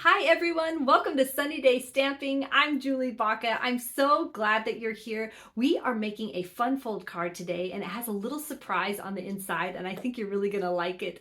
Hi everyone, welcome to Sunny Day Stamping. I'm Julie Baca. I'm so glad that you're here. We are making a fun fold card today and it has a little surprise on the inside and I think you're really gonna like it.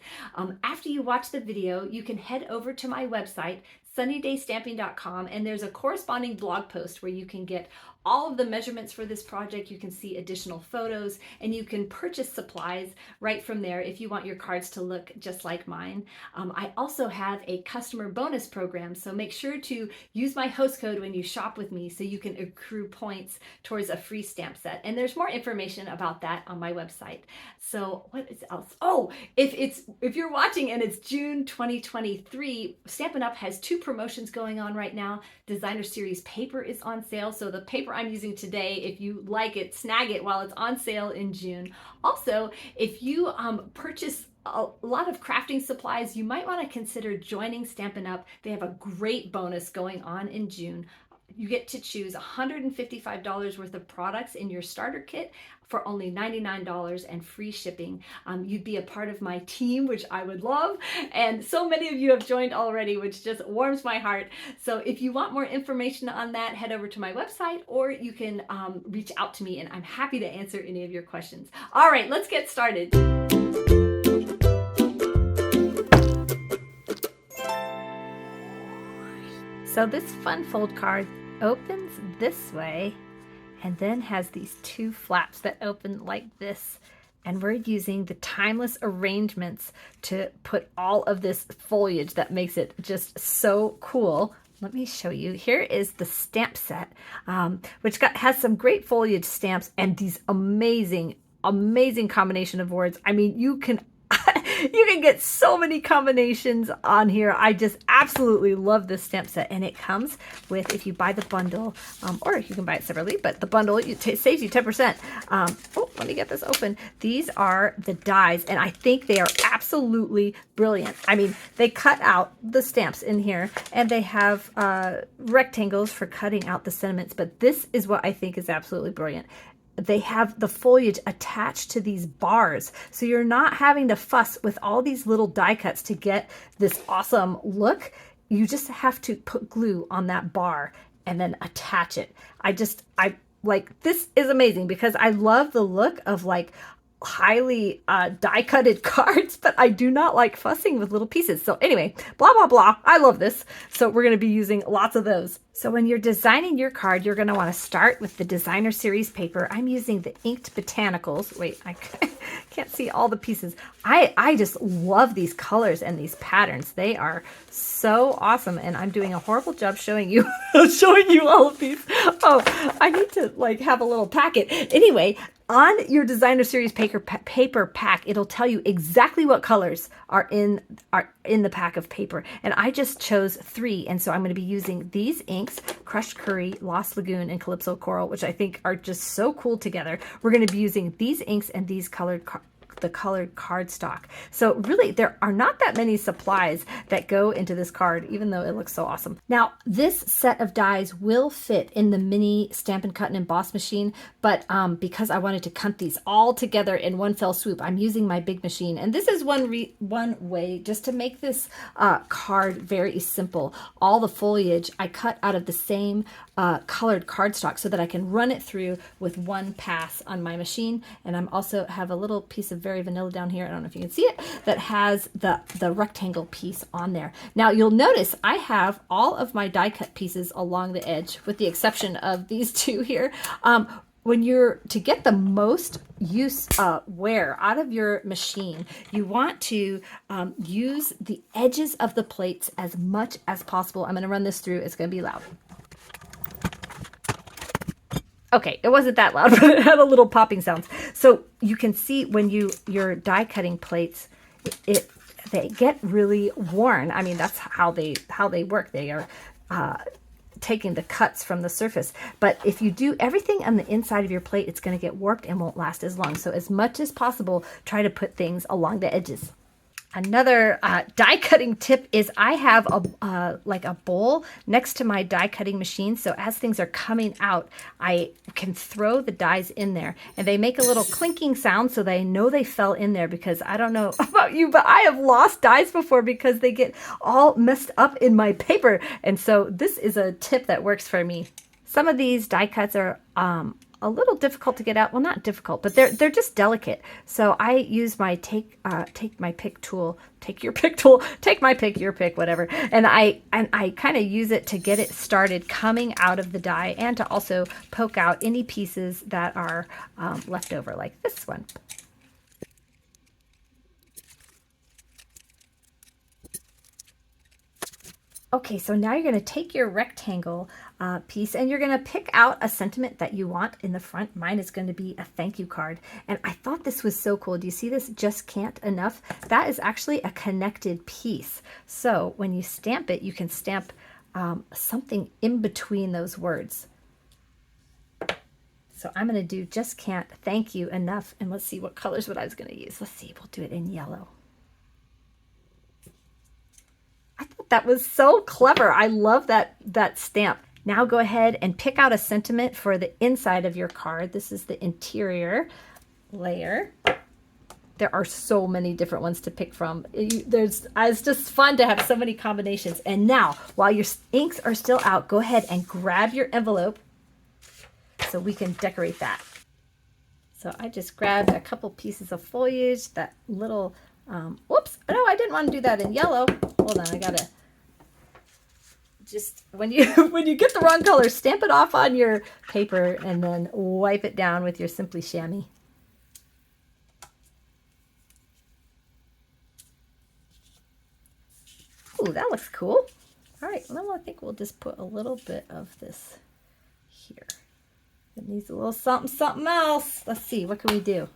After you watch the video, you can head over to my website, sunnydaystamping.com, and there's a corresponding blog post where you can get all of the measurements for this project. You can see additional photos and you can purchase supplies right from there if you want your cards to look just like mine. I also have a customer bonus program, so make sure to use my host code when you shop with me so you can accrue points towards a free stamp set. And there's more information about that on my website. So what is else? Oh, if you're watching and it's June 2023, Stampin' Up! Has two promotions going on right now. Designer Series paper is on sale, so the paper I'm using today, if you like it, snag it while it's on sale in June. Also, if you purchase a lot of crafting supplies, you might want to consider joining Stampin' Up! They have a great bonus going on in June. You get to choose $155 worth of products in your starter kit for only $99 and free shipping. You'd be a part of my team, which I would love. And so many of you have joined already, which just warms my heart. So if you want more information on that, head over to my website or you can reach out to me and I'm happy to answer any of your questions. All right, let's get started. So this fun fold card opens this way and then has these two flaps that open like this. And we're using the timeless arrangements to put all of this foliage that makes it just so cool. Let me show you. Here is the stamp set, which has some great foliage stamps and these amazing combination of words. I mean, you can get so many combinations on here. I just absolutely love this stamp set, and it comes with, if you buy the bundle, or you can buy it separately, but the bundle saves you 10%. Oh, let me get this open. These are the dies, and I think they are absolutely brilliant. I mean, they cut out the stamps in here, and they have rectangles for cutting out the sentiments, but this is what I think is absolutely brilliant. They have the foliage attached to these bars. So you're not having to fuss with all these little die cuts to get this awesome look. You just have to put glue on that bar and then attach it. I like, this is amazing because I love the look of like highly die-cutted cards, but I do not like fussing with little pieces. So anyway, blah, blah, blah. I love this. So we're going to be using lots of those. So when you're designing your card, you're going to want to start with the Designer Series paper. I'm using the Inked Botanicals. Wait, I can't see all the pieces. I just love these colors and these patterns. They are so awesome. And I'm doing a horrible job showing you all of these. Oh, I need to like have a little packet. Anyway, on your Designer Series paper pack, it'll tell you exactly what colors are in the pack of paper. And I just chose 3. And so I'm going to be using these inks, Crushed Curry, Lost Lagoon, and Calypso Coral, which I think are just so cool together. We're going to be using these inks and these the colored cardstock. So really, there are not that many supplies that go into this card, even though it looks so awesome. Now, this set of dies will fit in the mini Stampin' Cut and Emboss machine, but because I wanted to cut these all together in one fell swoop, I'm using my big machine. And this is one way just to make this card very simple. All the foliage I cut out of the same colored cardstock so that I can run it through with one pass on my machine. And I'm also have a little piece of Very Vanilla down here, I don't know if you can see it, that has the rectangle piece on there. Now you'll notice I have all of my die cut pieces along the edge with the exception of these two here. When you're to get the most wear out of your machine, you want to use the edges of the plates as much as possible. I'm going to run this through. It's going to be loud. Okay, it wasn't that loud, but it had a little popping sounds. So you can see when your die cutting plates, they get really worn. I mean, that's how they work. They are taking the cuts from the surface. But if you do everything on the inside of your plate, it's going to get warped and won't last as long. So as much as possible, try to put things along the edges. Another die cutting tip is I have a like a bowl next to my die cutting machine. So as things are coming out, I can throw the dies in there and they make a little clinking sound so they know they fell in there, because I don't know about you, but I have lost dies before because they get all messed up in my paper. And so this is a tip that works for me. Some of these die cuts are a little difficult to get out. Well, not difficult, but they're just delicate. So I use my take my pick tool, take your pick tool, take my pick, your pick, whatever. And I kind of use it to get it started coming out of the die and to also poke out any pieces that are left over, like this one. Okay, so now you're going to take your rectangle piece and you're going to pick out a sentiment that you want in the front. Mine is going to be a thank you card. And I thought this was so cool. Do you see this? Just can't enough. That is actually a connected piece. So when you stamp it, you can stamp something in between those words. So I'm going to do just can't thank you enough. And let's see what colors what I was going to use. Let's see. We'll do it in yellow. I thought that was so clever. I love that stamp. Now go ahead and pick out a sentiment for the inside of your card. This is the interior layer. There are so many different ones to pick from. It's just fun to have so many combinations. And now, while your inks are still out, go ahead and grab your envelope so we can decorate that. So I just grabbed a couple pieces of foliage, that little whoops, no, I didn't want to do that in yellow. Hold on, I gotta just, when you get the wrong color, stamp it off on your paper and then wipe it down with your Simply Chamois. Ooh, that looks cool. All right, well, I think we'll just put a little bit of this here. It needs a little something else. Let's see, what can we do?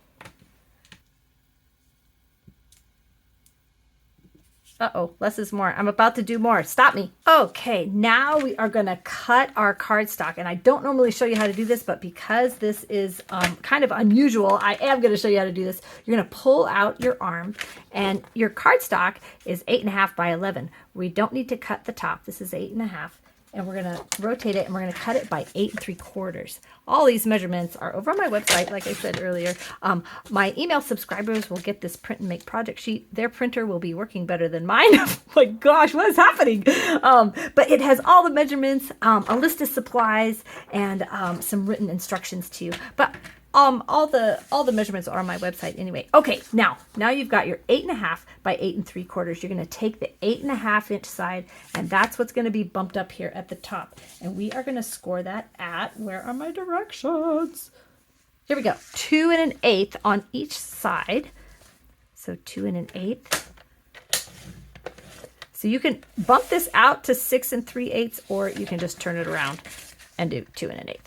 Uh-oh, less is more. I'm about to do more. Stop me. Okay, now we are going to cut our cardstock. And I don't normally show you how to do this, but because this is kind of unusual, I am going to show you how to do this. You're going to pull out your arm, and your cardstock is 8.5 by 11. We don't need to cut the top. This is 8.5. And we're going to rotate it and we're going to cut it by 8 3/4. All these measurements are over on my website, like I said earlier. My email subscribers will get this print and make project sheet. Their printer will be working better than mine. Oh my gosh, what is happening? But it has all the measurements, a list of supplies, and some written instructions too. But all the measurements are on my website anyway. Okay, now you've got your 8.5 by 8 3/4. You're going to take the 8.5-inch side, and that's what's going to be bumped up here at the top. And we are going to score that at, where are my directions? Here we go. 2 1/8 on each side. So 2 1/8. So you can bump this out to 6 3/8, or you can just turn it around and do 2 1/8.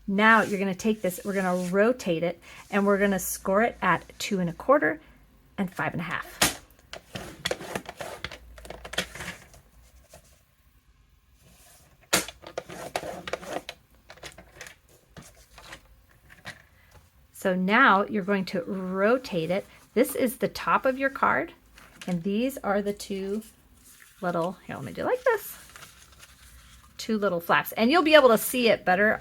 Now you're going to take this, we're going to rotate it, and we're going to score it at 2 1/4 and 5.5. So now you're going to rotate it. This is the top of your card, and these are the two little, here, let me do like this. 2 little flaps, and you'll be able to see it better.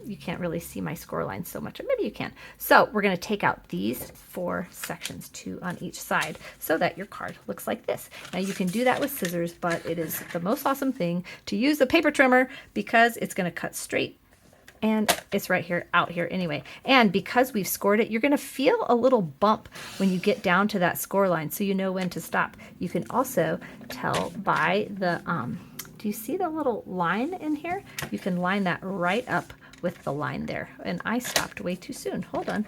You can't really see my score line so much, or maybe you can. So we're going to take out these 4 sections, 2 on each side, so that your card looks like this. Now you can do that with scissors, but it is the most awesome thing to use a paper trimmer because it's going to cut straight, and it's right here, out here anyway. And because we've scored it, you're going to feel a little bump when you get down to that score line, so you know when to stop. You can also tell by the do you see the little line in here? You can line that right up with the line there. And I stopped way too soon. Hold on.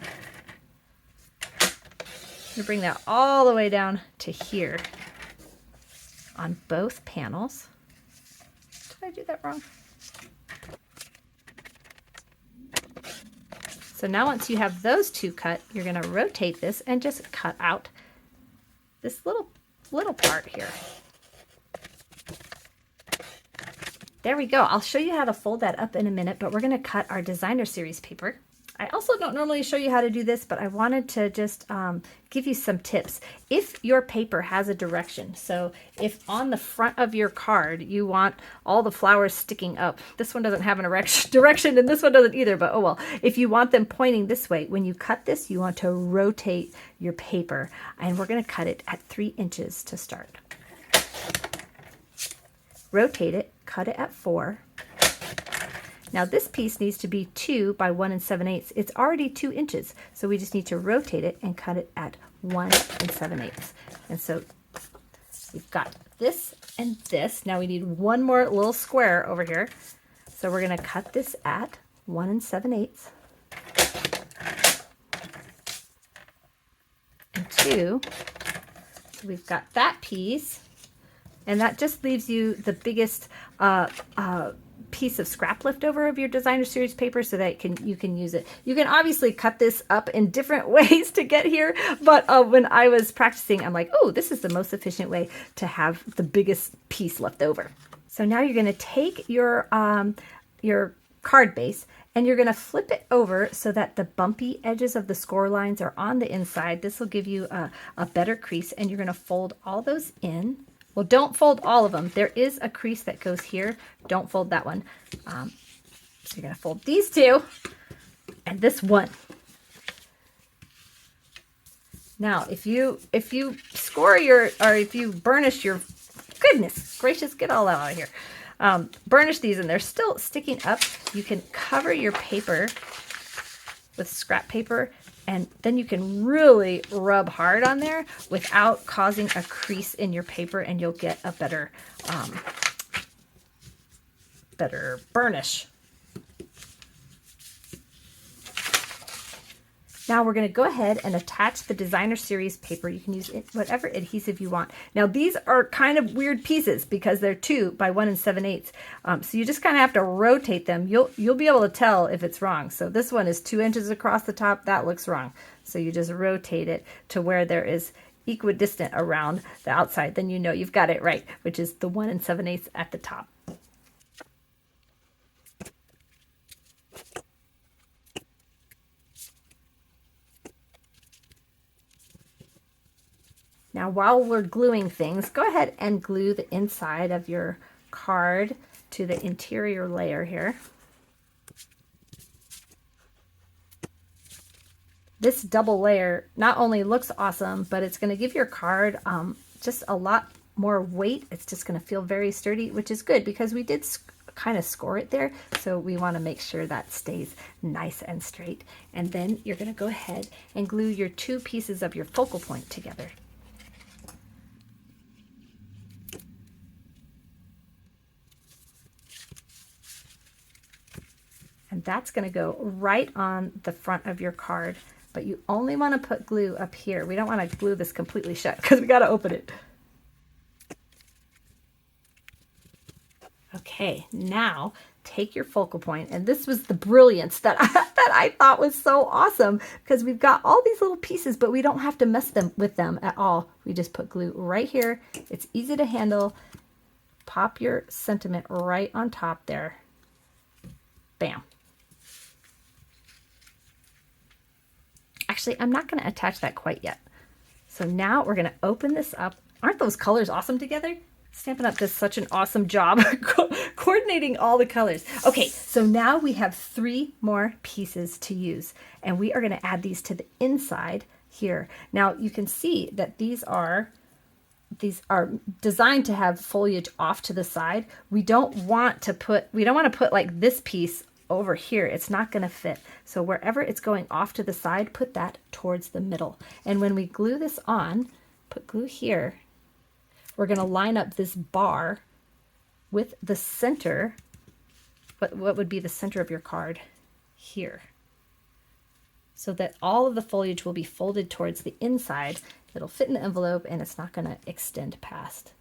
I'm going to bring that all the way down to here on both panels. Did I do that wrong? So now once you have those 2 cut, you're going to rotate this and just cut out this little part here. There we go. I'll show you how to fold that up in a minute, but we're going to cut our designer series paper. I also don't normally show you how to do this, but I wanted to just give you some tips. If your paper has a direction, so if on the front of your card you want all the flowers sticking up, this one doesn't have an direction and this one doesn't either, but oh well. If you want them pointing this way, when you cut this, you want to rotate your paper, and we're going to cut it at 3 inches to start. Rotate it, cut it at 4. Now this piece needs to be 2 by 1 7/8. It's already 2 inches, so we just need to rotate it and cut it at 1 7/8. And so we've got this and this. Now we need one more little square over here. So we're going to cut this at 1 7/8. And 2. So we've got that piece, and that just leaves you the biggest piece of scrap left over of your designer series paper so that you can use it. You can obviously cut this up in different ways to get here, but when I was practicing, I'm like, oh, this is the most efficient way to have the biggest piece left over. So now you're going to take your card base and you're going to flip it over so that the bumpy edges of the score lines are on the inside. This will give you a better crease, and you're going to fold all those in. Well, don't fold all of them. There is a crease that goes here. Don't fold that one. So you're going to fold these two and this one. Now, if you score if you burnish your, goodness gracious, get all that out of here. Burnish these and they're still sticking up, you can cover your paper with scrap paper, and then you can really rub hard on there without causing a crease in your paper, and you'll get a better burnish. Now we're going to go ahead and attach the designer series paper. You can use whatever adhesive you want. Now these are kind of weird pieces because they're 2 by 1 7/8. So you just kind of have to rotate them. You'll be able to tell if it's wrong. So this one is 2 inches across the top. That looks wrong. So you just rotate it to where there is equidistant around the outside. Then you know you've got it right, which is the 1 7/8 at the top. Now, while we're gluing things, go ahead and glue the inside of your card to the interior layer here. This double layer not only looks awesome, but it's going to give your card just a lot more weight. It's just going to feel very sturdy, which is good because we did kind of score it there. So we want to make sure that stays nice and straight. And then you're going to go ahead and glue your 2 pieces of your focal point together. And that's going to go right on the front of your card, but you only want to put glue up here. We don't want to glue this completely shut because we got to open it. Okay, now take your focal point, and this was the brilliance that I thought was so awesome, because we've got all these little pieces, but we don't have to mess with them at all. We just put glue right here. It's easy to handle. Pop your sentiment right on top there. Bam. Actually, I'm not going to attach that quite yet. So now we're going to open this up. Aren't those colors awesome together? Stampin' Up! Does such an awesome job coordinating all the colors. Okay, so now we have 3 more pieces to use, and we are going to add these to the inside here. Now you can see that these are designed to have foliage off to the side. We don't want to put like this piece over here. It's not going to fit. So wherever it's going off to the side, put that towards the middle. And when we glue this on, put glue here, we're going to line up this bar with the center, what would be the center of your card here, so that all of the foliage will be folded towards the inside. It'll fit in the envelope and it's not going to extend past.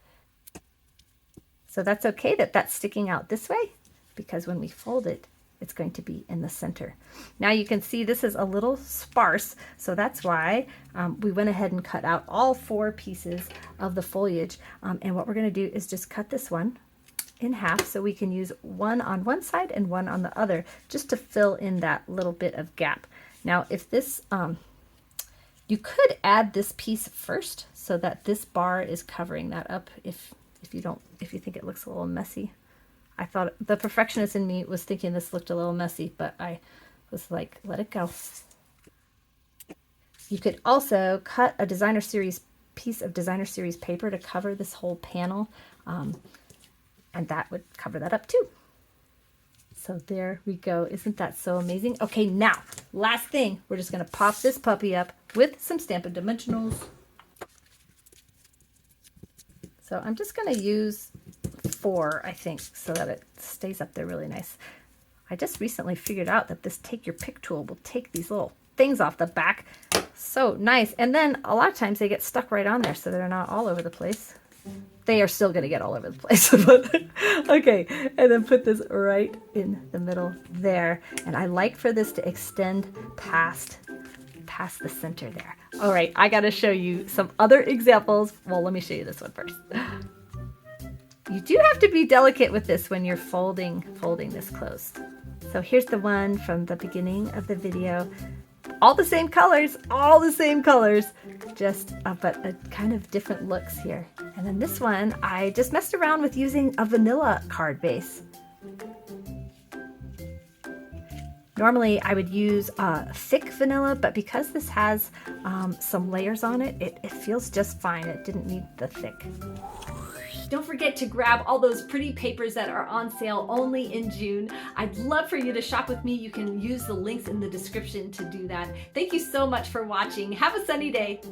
So that's okay that that's sticking out this way, because when we fold it, it's going to be in the center. Now you can see this is a little sparse, so that's why we went ahead and cut out all 4 pieces of the foliage. And what we're going to do is just cut this one in half so we can use one on one side and one on the other just to fill in that little bit of gap. Now if this, you could add this piece first so that this bar is covering that up if you think it looks a little messy. I thought the perfectionist in me was thinking this looked a little messy, but I was like, let it go. You could also cut a designer series piece of designer series paper to cover this whole panel, and that would cover that up too. So there we go. Isn't that so amazing? Okay, now last thing, we're just going to pop this puppy up with some Stampin' Dimensionals. So I'm just going to use 4, I think, so that it stays up there really nice. I just recently figured out that this Take Your Pick tool will take these little things off the back. So nice. And then a lot of times they get stuck right on there so they're not all over the place. They are still going to get all over the place. But okay, and then put this right in the middle there. And I like for this to extend past the center there. All right, I got to show you some other examples. Well, let me show you this one first. You do have to be delicate with this when you're folding this closed. So here's the one from the beginning of the video. All the same colors, just but kind of different looks here. And then this one, I just messed around with using a vanilla card base. Normally I would use thick vanilla, but because this has some layers on it, it feels just fine. It didn't need the thick. Don't forget to grab all those pretty papers that are on sale only in June. I'd love for you to shop with me. You can use the links in the description to do that. Thank you so much for watching. Have a sunny day.